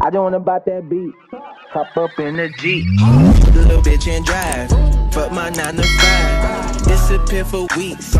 I just wanna bop that beat. Hop up in the Jeep. The little bitch and drive. Fuck my 9 to 5. Disappear for weeks.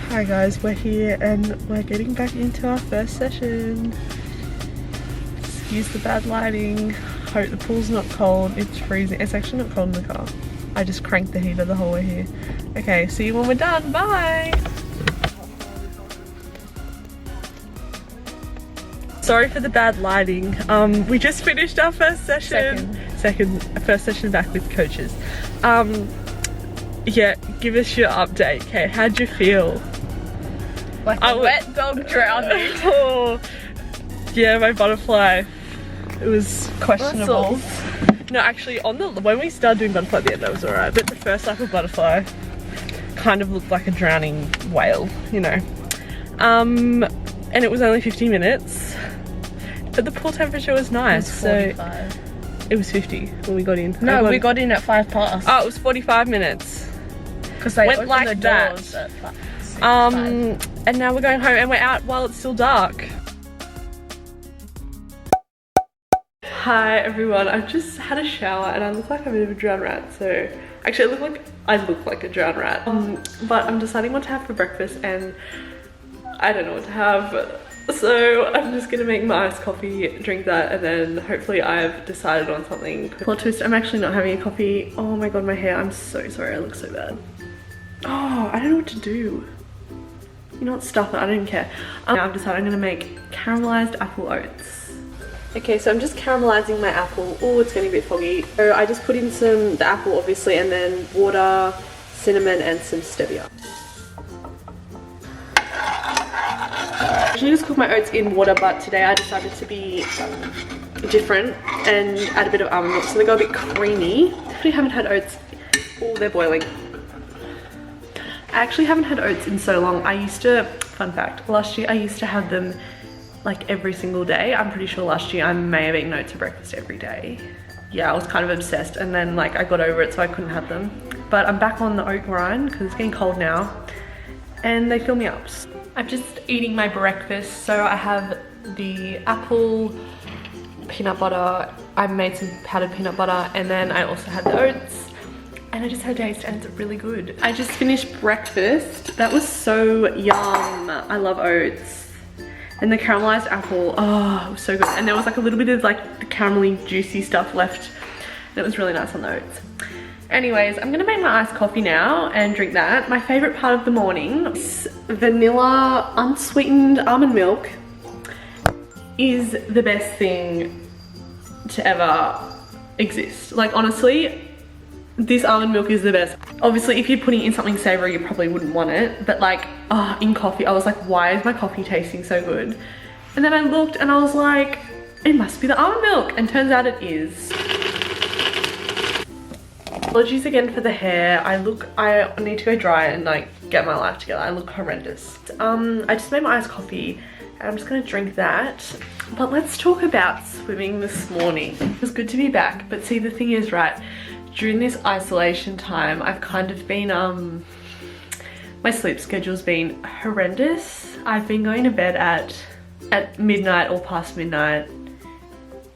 Hi guys, we're here and we're getting back into our first session. Excuse the bad lighting. Hope the pool's not cold. It's freezing. It's actually not cold in the car. I just cranked the heater the whole way here. Okay, see you when we're done. Bye! Sorry for the bad lighting. We just finished our first session. First session back with coaches. Yeah, give us your update. Okay, how'd you feel? Like a wet dog drowning. Oh, yeah, my butterfly. It was questionable. No, actually, when we started doing butterfly at the end, that was alright. But the first lap of butterfly kind of looked like a drowning whale, you know. And it was only 50 minutes, but the pool temperature was nice. It was 45. So it was 50 when we got in. No, we got in at 5 past. Oh, it was 45 minutes. Because they went opened like the that. doors at 5. And now we're going home and we're out while it's still dark. Hi everyone, I've just had a shower and I look like a bit of a drowned rat. So actually I look like a drowned rat. But I'm deciding what to have for breakfast and I don't know what to have. So I'm just gonna make my iced coffee, drink that, and then hopefully I've decided on something. Plot twist, I'm actually not having a coffee. Oh my god, my hair, I'm so sorry, I look so bad. Oh, I don't know what to do. You know what, stuff it, I don't even care. Now I've decided I'm gonna make caramelized apple oats. Okay, so I'm just caramelizing my apple. Oh, it's getting a bit foggy. So I just put in the apple obviously, and then water, cinnamon, and some stevia. I usually just cook my oats in water, but today I decided to be different and add a bit of almond milk so they go a bit creamy. I actually haven't had oats. Oh, they're boiling. I actually haven't had oats in so long. Fun fact, last year I used to have them like every single day. I'm pretty sure last year I may have eaten oats for breakfast every day. Yeah, I was kind of obsessed, and then like I got over it so I couldn't have them. But I'm back on the oat grind because it's getting cold now and they fill me up. I'm just eating my breakfast. So I have the apple, peanut butter. I made some powdered peanut butter, and then I also had the oats. And I just had a taste and it's really good. I just finished breakfast. That was so yum. I love oats. And the caramelized apple, oh, it was so good. And there was like a little bit of like the caramelly juicy stuff left. And it was really nice on the oats. Anyways, I'm gonna make my iced coffee now and drink that. My favorite part of the morning is vanilla unsweetened almond milk is the best thing to ever exist. Like honestly, this almond milk is the best. Obviously, if you're putting in something savory, you probably wouldn't want it. But like, in coffee, I was like, why is my coffee tasting so good? And then I looked and I was like, it must be the almond milk. And turns out it is. Apologies again for the hair. I need to go dry and like get my life together. I look horrendous. I just made my iced coffee and I'm just gonna drink that. But let's talk about swimming this morning. It was good to be back, but see, the thing is, right, during this isolation time, I've kind of been, my sleep schedule's been horrendous. I've been going to bed at midnight or past midnight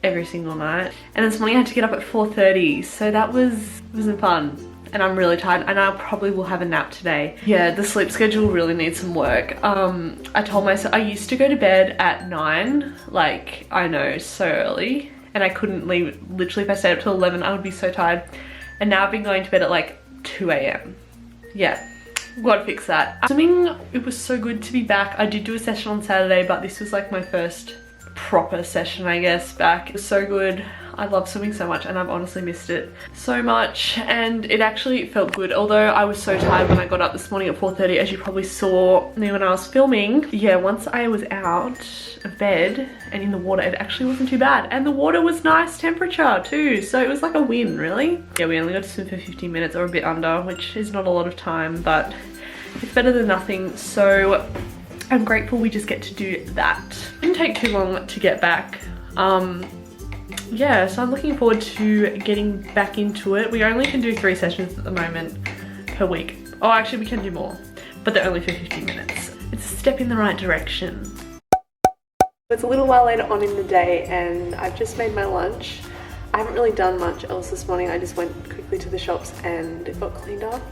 every single night. And this morning I had to get up at 4:30, so that wasn't fun. And I'm really tired, and I probably will have a nap today. Yeah, the sleep schedule really needs some work. I told myself, I used to go to bed at 9, like, I know, so early. And I couldn't leave, literally if I stayed up till 11, I would be so tired. And now I've been going to bed at like 2 AM. Yeah, gotta fix that. Swimming, it was so good to be back. I did do a session on Saturday, but this was like my first proper session, I guess, back. It was so good. I love swimming so much and I've honestly missed it so much, and it actually felt good, although I was so tired when I got up this morning at 4:30, as you probably saw me when I was filming. Yeah, once I was out of bed and in the water, it actually wasn't too bad, and the water was nice temperature too, so it was like a win, really. Yeah, we only got to swim for 15 minutes or a bit under, which is not a lot of time, but it's better than nothing, so I'm grateful we just get to do that. It didn't take too long to get back. Yeah, so I'm looking forward to getting back into it. We only can do 3 sessions at the moment per week. Oh, actually we can do more, but they're only for 15 minutes. It's a step in the right direction. It's a little while later on in the day and I've just made my lunch. I haven't really done much else this morning. I just went quickly to the shops and got cleaned up.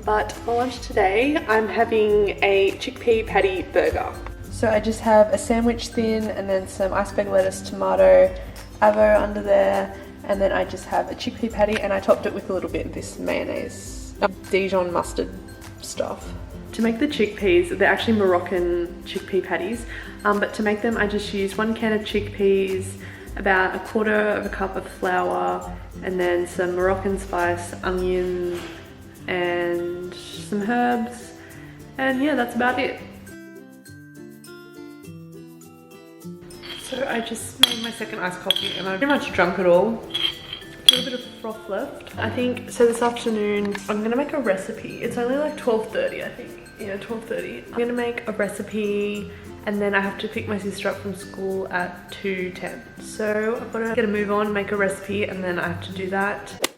But for lunch today, I'm having a chickpea patty burger. So I just have a sandwich thin and then some iceberg lettuce, tomato, avo under there, and then I just have a chickpea patty and I topped it with a little bit of this mayonnaise, Dijon mustard stuff. To make the chickpeas, they're actually Moroccan chickpea patties, but to make them I just used 1 can of chickpeas, about 1/4 cup of flour, and then some Moroccan spice, onion, and some herbs, and yeah, that's about it. So I just made my second iced coffee and I pretty much drunk it all. A little bit of froth left. I think, so this afternoon I'm gonna make a recipe. It's only like 12:30 I think. Yeah, 12:30. I'm gonna make a recipe and then I have to pick my sister up from school at 2:10. So I've gotta get a move on, make a recipe, and then I have to do that.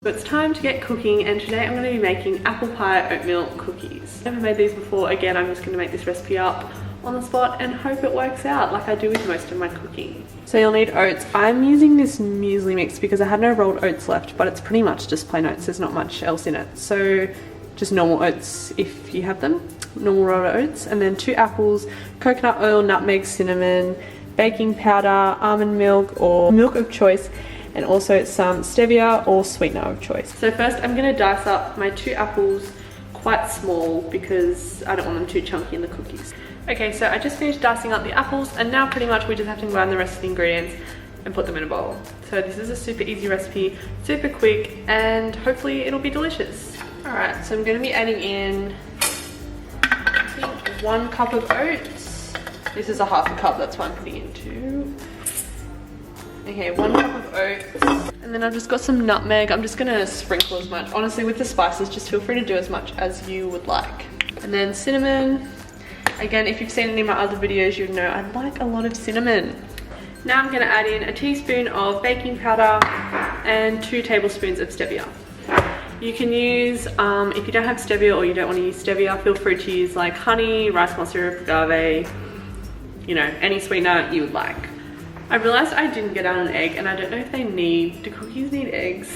So it's time to get cooking, and today I'm going to be making apple pie oatmeal cookies. I've never made these before. Again, I'm just going to make this recipe up on the spot and hope it works out like I do with most of my cooking. So you'll need oats. I'm using this muesli mix because I had no rolled oats left, but it's pretty much just plain oats. There's not much else in it. So just normal oats if you have them, normal rolled oats, and then 2 apples, coconut oil, nutmeg, cinnamon, baking powder, almond milk or milk of choice, and also some stevia or sweetener of choice. So first I'm going to dice up my 2 apples quite small because I don't want them too chunky in the cookies. Okay, so I just finished dicing up the apples and now pretty much we just have to combine the rest of the ingredients and put them in a bowl. So this is a super easy recipe, super quick, and hopefully it'll be delicious. Alright, so I'm going to be adding in, I think, 1 cup of oats. This is a 1/2 cup, that's why I'm putting in 2. Okay, 1 cup of oats, and then I've just got some nutmeg. I'm just gonna sprinkle as much. Honestly, with the spices, just feel free to do as much as you would like. And then cinnamon. Again, if you've seen any of my other videos, you'd know I like a lot of cinnamon. Now I'm gonna add in a teaspoon of baking powder and 2 tablespoons of stevia. You can use, if you don't have stevia or you don't want to use stevia, feel free to use like honey, rice malt syrup, agave, you know, any sweetener you would like. I realized I didn't get out an egg and I don't know if do cookies need eggs?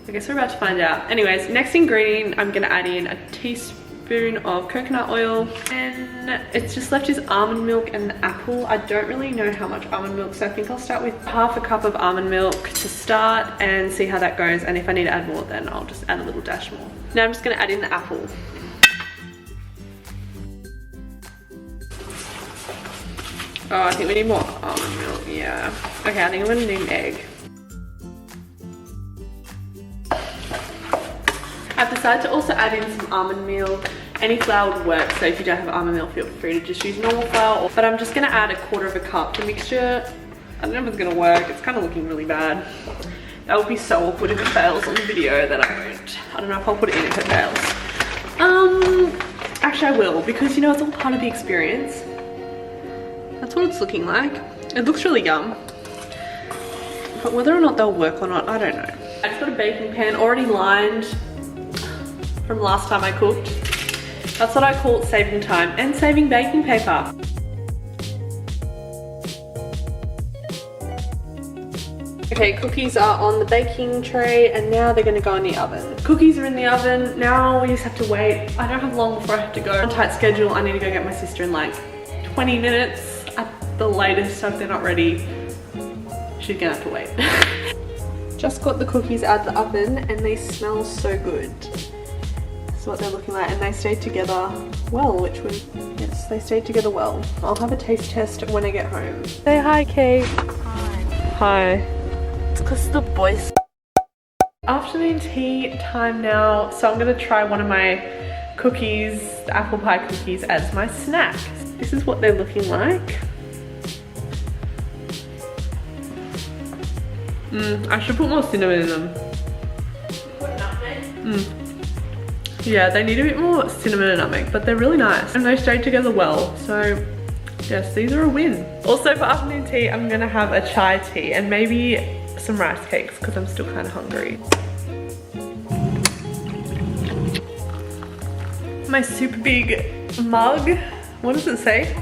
I guess we're about to find out. Anyways, next ingredient, I'm gonna add in a teaspoon of coconut oil, and it's just left is almond milk and the apple. I don't really know how much almond milk, so I think I'll start with 1/2 cup of almond milk to start and see how that goes, and if I need to add more then I'll just add a little dash more. Now I'm just gonna add in the apple. Oh, I think we need more almond milk, yeah. Okay, I think I'm gonna need an egg. I've decided to also add in some almond milk. Any flour would work, so if you don't have almond milk, feel free to just use normal flour. But I'm just gonna add 1/4 cup. The mixture, I don't know if it's gonna work. It's kind of looking really bad. That would be so awkward if it fails on the video, then I won't. I don't know if I'll put it in if it fails. Actually I will, because you know, it's all part of the experience. That's what it's looking like. It looks really yum. But whether or not they'll work or not, I don't know. I just got a baking pan already lined from last time I cooked. That's what I call saving time and saving baking paper. Okay, cookies are on the baking tray and now they're gonna go in the oven. Cookies are in the oven. Now we just have to wait. I don't have long before I have to go. On a tight schedule, I need to go get my sister in like 20 minutes. At the latest, so if they're not ready, she's gonna have to wait. Just got the cookies out of the oven and they smell so good. is what they're looking like, and they stayed together well, which was, yes, they stayed together well. I'll have a taste test when I get home. Say hi, Kate. Hi. It's because the boys. Afternoon tea time now, so I'm gonna try one of my cookies, the apple pie cookies, as my snack. This is what they're looking like. I should put more cinnamon in them. Yeah, they need a bit more cinnamon and nutmeg, but they're really nice and they stayed together well. So yes, these are a win. Also for afternoon tea, I'm gonna have a chai tea and maybe some rice cakes because I'm still kind of hungry. My super big mug, what does it say?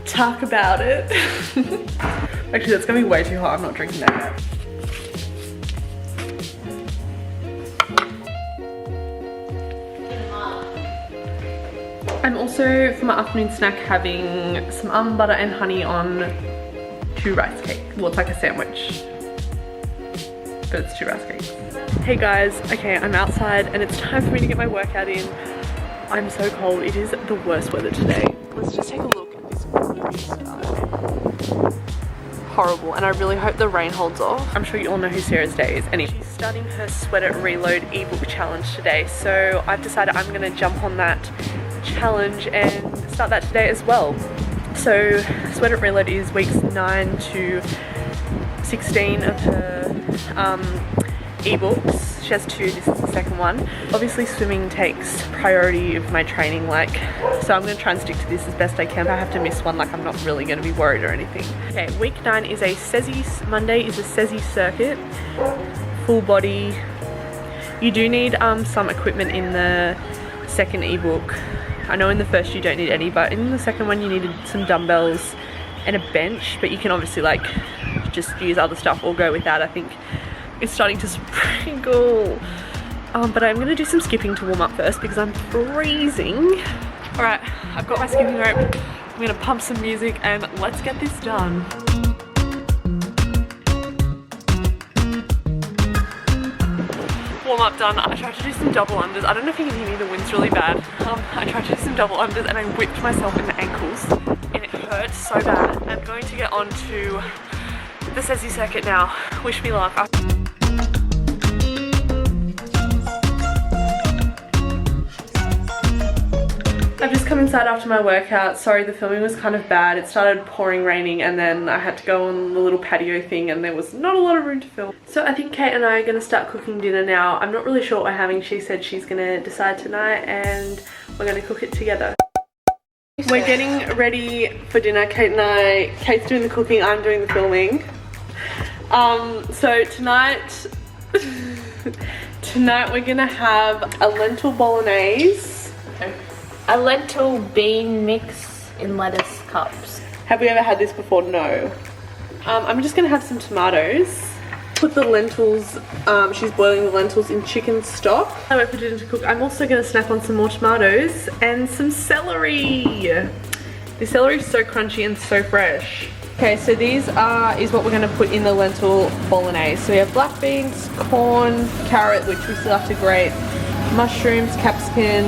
Talk about it. Actually, that's gonna be way too hot. I'm not drinking that yet. I'm also, for my afternoon snack, having some almond butter and honey on 2 rice cakes. Well, it's like a sandwich, but it's 2 rice cakes. Hey guys, okay, I'm outside and it's time for me to get my workout in. I'm so cold. It is the worst weather today. Let's just take a look at this blue sky. Horrible, and I really hope the rain holds off. I'm sure you all know who Sarah's Day is. Anyway, she's starting her Sweat It Reload ebook challenge today, so I've decided I'm gonna jump on that challenge and start that today as well. So Sweat It Reload is weeks 9 to 16 of her ebooks. She has 2, this is the second one. Obviously swimming takes priority of my training, so I'm gonna try and stick to this as best I can. If I have to miss one, I'm not really gonna be worried or anything. Okay, week 9 is a Monday is a Sezi circuit, full body. You do need some equipment in the second ebook. I know in the first you don't need any, but in the second one you needed some dumbbells and a bench, but you can obviously just use other stuff or go without. I think it's starting to sprinkle. But I'm gonna do some skipping to warm up first because I'm freezing. All right, I've got my skipping rope. I'm gonna pump some music and let's get this done. Warm up done. I tried to do some double unders. I don't know if you can hear me, the wind's really bad. I tried to do some double unders and I whipped myself in the ankles and it hurt so bad. I'm going to get on to the Sezi circuit now. Wish me luck. I've just come inside after my workout. Sorry, the filming was kind of bad. It started pouring raining and then I had to go on the little patio thing and there was not a lot of room to film. So I think Kate and I are going to start cooking dinner now. I'm not really sure what we're having. She said she's going to decide tonight and we're going to cook it together. We're getting ready for dinner, Kate and I. Kate's doing the cooking, I'm doing the filming. So tonight we're going to have a lentil bolognese. A lentil bean mix in lettuce cups. Have we ever had this before? No. I'm just gonna have some tomatoes. Put the lentils, she's boiling the lentils in chicken stock. I wait for dinner to cook. I'm also gonna snack on some more tomatoes and some celery. The celery is so crunchy and so fresh. Okay, so these is what we're gonna put in the lentil bolognese. So we have black beans, corn, carrot, which we still have to grate, mushrooms, capsicum,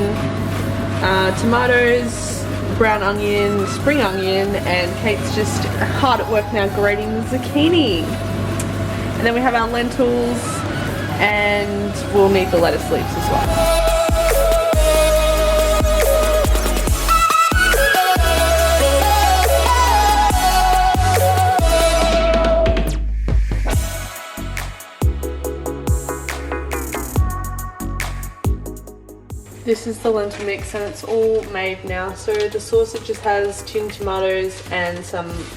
tomatoes, brown onion, spring onion, and Kate's just hard at work now grating the zucchini. And then we have our lentils and we'll need the lettuce leaves as well. This is the lentil mix and it's all made now. So the sauce, it just has tinned tomatoes and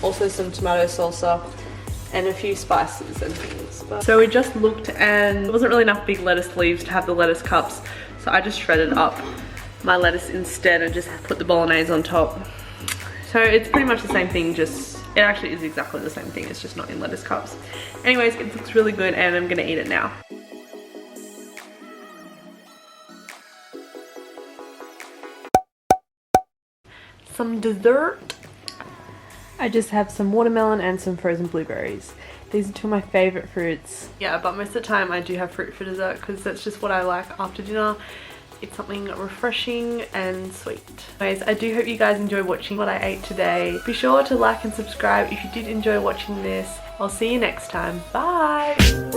also some tomato salsa and a few spices and things. So we just looked and there wasn't really enough big lettuce leaves to have the lettuce cups. So I just shredded up my lettuce instead and just put the bolognese on top. So it's pretty much the same thing, it actually is exactly the same thing, it's just not in lettuce cups. Anyways, it looks really good and I'm gonna eat it now. Some dessert. I just have some watermelon and some frozen blueberries. These are two of my favorite fruits. Yeah, but most of the time I do have fruit for dessert because that's just what I like after dinner. It's something refreshing and sweet. Anyways, I do hope you guys enjoy watching what I ate today. Be sure to like and subscribe if you did enjoy watching this. I'll see you next time. Bye!